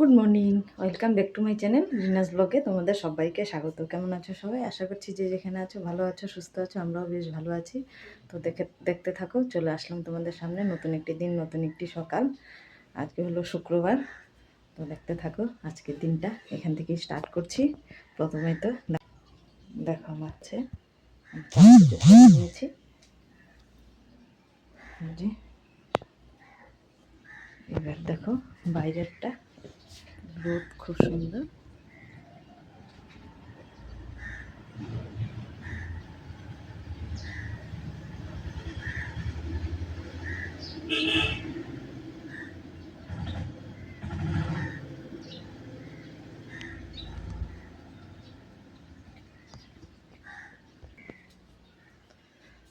Good morning, welcome back to my channel Rina's ব্লগে তোমাদের সবাইকে স্বাগত। কেমন আছো সবাই? আশা করছি যে যেখানে আছো ভালো আছো, সুস্থ আছো। আমরাও বেশ ভালো আছি। তো দেখতে থাকো, চলে আসলাম তোমাদের সামনে নতুন একটি দিন, নতুন একটি সকাল। আজকে হলো শুক্রবার। তো দেখতে থাকো আজকের দিনটা, এখান থেকেই স্টার্ট করছি। প্রথমে তো দেখো মাচ্ছে নিয়েছি যে, এবার দেখো বাইরেরটা রোদ খুব সুন্দর।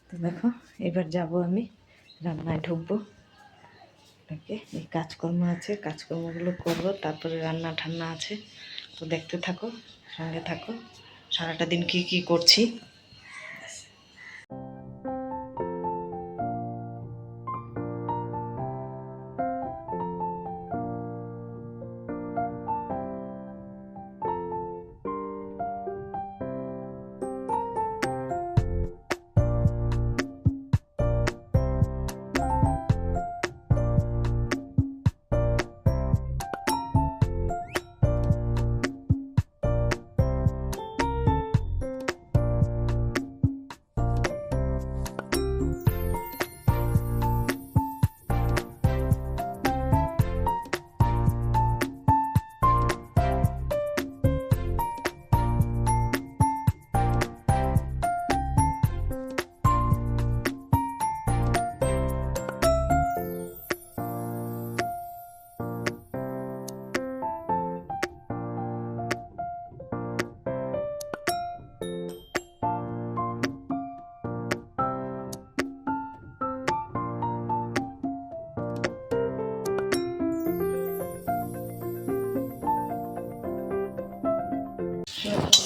তো দেখো এবার যাব আমি রান্নায় ঢুকবো। ওটাকে এই কাজকর্ম আছে, কাজকর্মগুলো করবো, তারপরে রান্না ঠান্না আছে। তো দেখতে থাকো, সঙ্গে থাকো, সারাটা দিন কি কি করছি।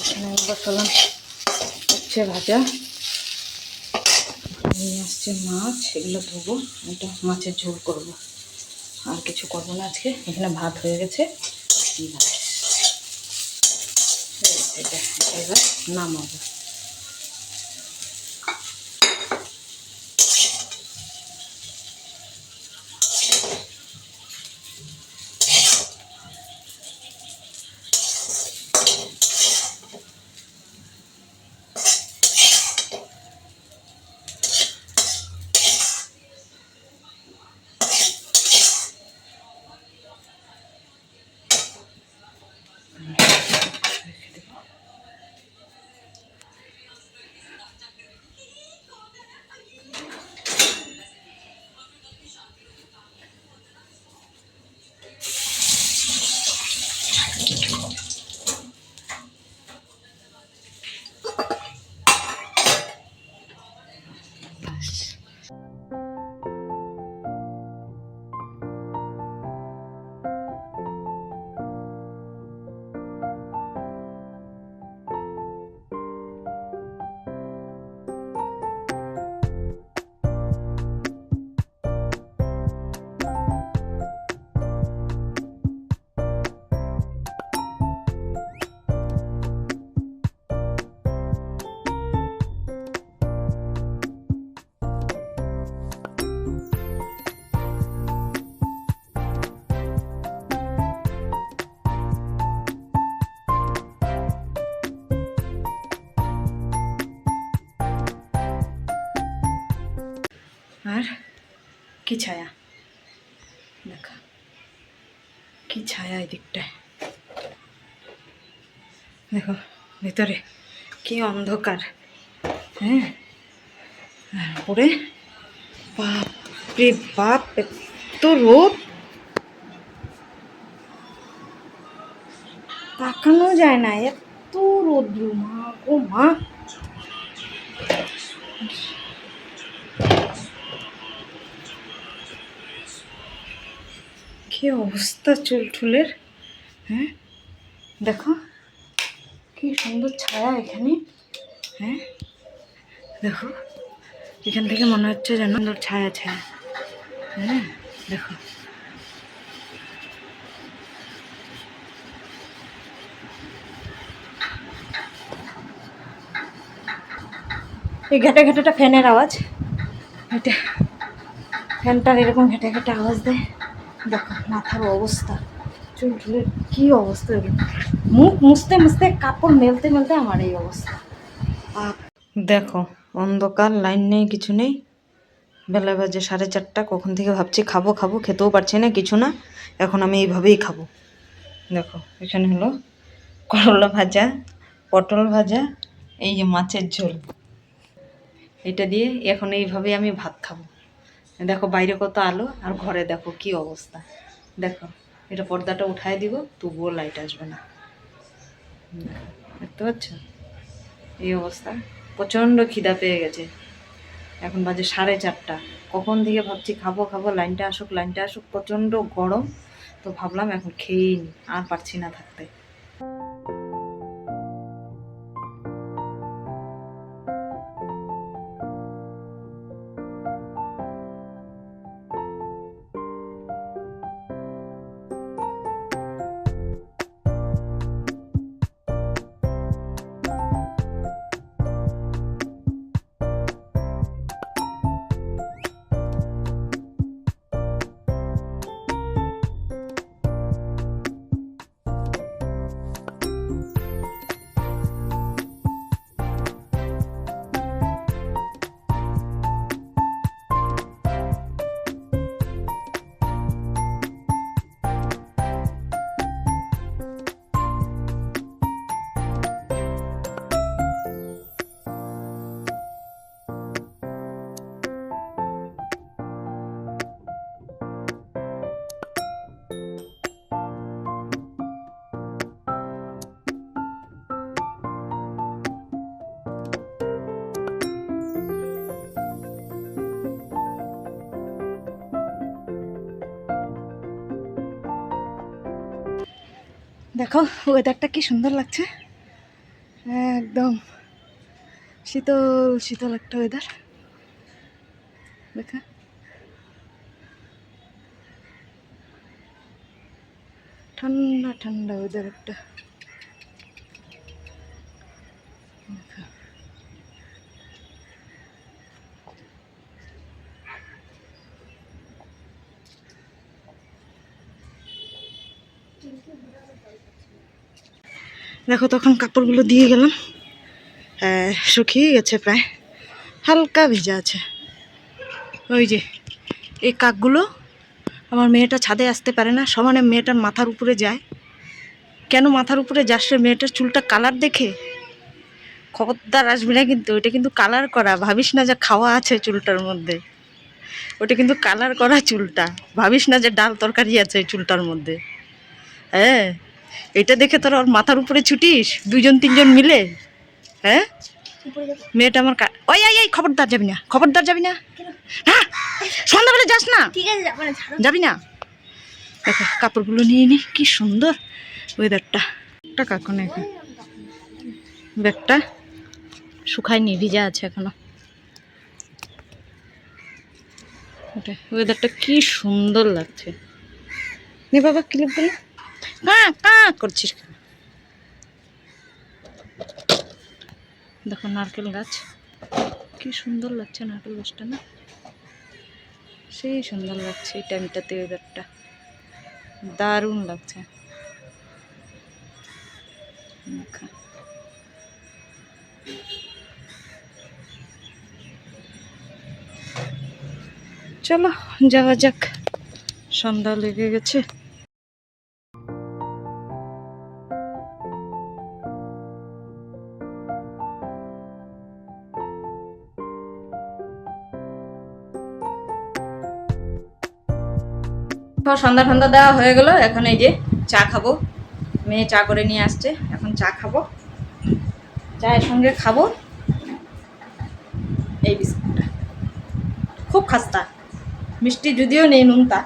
এখানে বসালাম হচ্ছে ভাজা, নিয়ে আসছে মাছ, এগুলো ধোবো, এটা মাছের ঝোল করব, আর কিছু করবো না আজকে। এখানে ভাত হয়ে গেছে, এবার নামাবো। আর কি ছায়া, দেখা কি ছায়া এই দিকটায়, দেখো ভিতরে কি অন্ধকার। হ্যাঁ, আর উপরে বাপরে বাপ, এত রোদ, তাকানো যায় না, এত রোদ্রু, মা গো মা। কি অবস্থা চুল ঠুলের। হ্যাঁ দেখো কি সুন্দর ছায়া এখানে। হ্যাঁ দেখো, এখান থেকে মনে হচ্ছে যেন সুন্দর ছায়া ছায়া। হ্যাঁ দেখো, এই ঘেটে ঘেটেটা ফ্যানের আওয়াজ, এটা ফ্যানটার এরকম ঘেটে ঘেটে আওয়াজ দেয়। দেখো মাথার অবস্থা, চুল টুলের কী অবস্থা, মুখ মুছতে মুছতে কাপড় মেলতে মেলতে আমার এই অবস্থা। দেখো অন্ধকার, লাইন নেই, কিছু নেই, বেলা বাজে 4:30। কখন থেকে ভাবছি খাবো খাবো, খেতেও পারছি না কিছু না, এখন আমি এইভাবেই খাবো। দেখো এখানে হলো করলা ভাজা, পটল ভাজা, এই যে মাছের ঝোল, এটা দিয়ে এখন এইভাবেই আমি ভাত খাবো। দেখো বাইরে কত আলো, আর ঘরে দেখো কি অবস্থা। দেখো এটা পর্দাটা উঠায় দিব, তবুও লাইট আসবে না। দেখতে পাচ্ছ এই অবস্থা। প্রচণ্ড খিদা পেয়ে গেছে, এখন বাজে 4:30। কখন থেকে ভাবছি খাবো খাবো, লাইনটা আসুক লাইনটা আসুক, প্রচণ্ড গরম, তো ভাবলাম এখন খেয়েই নি, আর পারছি না থাকতে। দেখো ওয়েদারটা কি সুন্দর লাগছে, একদম শীতল শীতল একটা ওয়েদার। দেখা ঠান্ডা ঠান্ডা ওয়েদার একটা। দেখো তখন কাপড়গুলো দিয়ে গেলাম, শুকিয়ে গেছে প্রায়, হালকা ভিজা আছে। ওই যে এই কাকগুলো, আমার মেয়েটা ছাদে আসতে পারে না, সমানে মেয়েটার মাথার উপরে যায়। কেন মাথার উপরে যাচ্ছে? মেয়েটার চুলটা কালার দেখে। খবরদার আসবি না কিন্তু, ওইটা কিন্তু কালার করা, ভাবিস না যে খাওয়া আছে চুলটার মধ্যে, ওটা কিন্তু কালার করা চুলটা, ভাবিস না যে ডাল তরকারি আছে ওই চুলটার মধ্যে। হ্যাঁ, এটা দেখে তোর ওর মাথার উপরে ছুটিস 2-3 জন মিলে। হ্যাঁ মেয়েটা আমার ওই এই খবরদার যাবি না, খবরদার যাবি না, হ্যাঁ সন্ধ্যাবেলা যাস না, যাবি না। দেখো কাপড়গুলো নিয়ে নি, কি সুন্দর ওয়েদারটা। টাকা কোনে ব্যাগটা শুকায়নি, ভিজা আছে এখনো। ওয়েদারটা কি সুন্দর লাগছে। নে বাবা ক্লিপ গুলো কা করছিস। দেখো নারকেল গাছ, কি সুন্দর লাগছে নারকেল গাছটা, না সেই সুন্দর লাগছে এই টাইমটাতে, ওয়েদারটা দারুণ লাগছে। চলো যাওয়া যাক, সন্ধ্যা লেগে গেছে। সন্ধ্যা সন্ধ্যা দেওয়া হয়ে গেল, এখন এই যে চা খাবো, মেয়ে চা করে নিয়ে আসছে, এখন চা খাবো। চায়ের সঙ্গে খাবো এই বিস্কুটটা, খুব খাস্তা, মিষ্টি যদিও নেই, নুনতা।